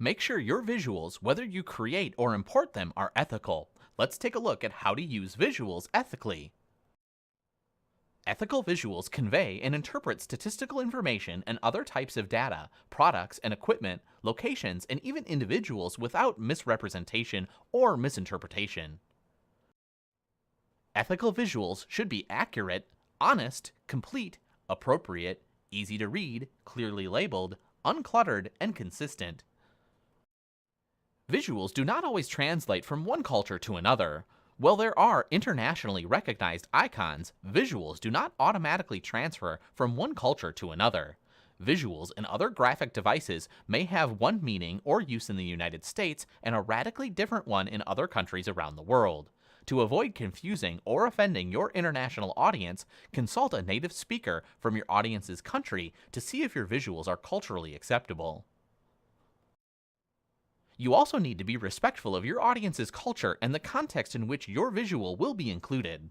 Make sure your visuals, whether you create or import them, are ethical. Let's take a look at how to use visuals ethically. Ethical visuals convey and interpret statistical information and other types of data, products and equipment, locations, and even individuals without misrepresentation or misinterpretation. Ethical visuals should be accurate, honest, complete, appropriate, easy to read, clearly labeled, uncluttered, and consistent. Visuals do not always translate from one culture to another. While there are internationally recognized icons, visuals do not automatically transfer from one culture to another. Visuals and other graphic devices may have one meaning or use in the United States and a radically different one in other countries around the world. To avoid confusing or offending your international audience, consult a native speaker from your audience's country to see if your visuals are culturally acceptable. You also need to be respectful of your audience's culture and the context in which your visual will be included.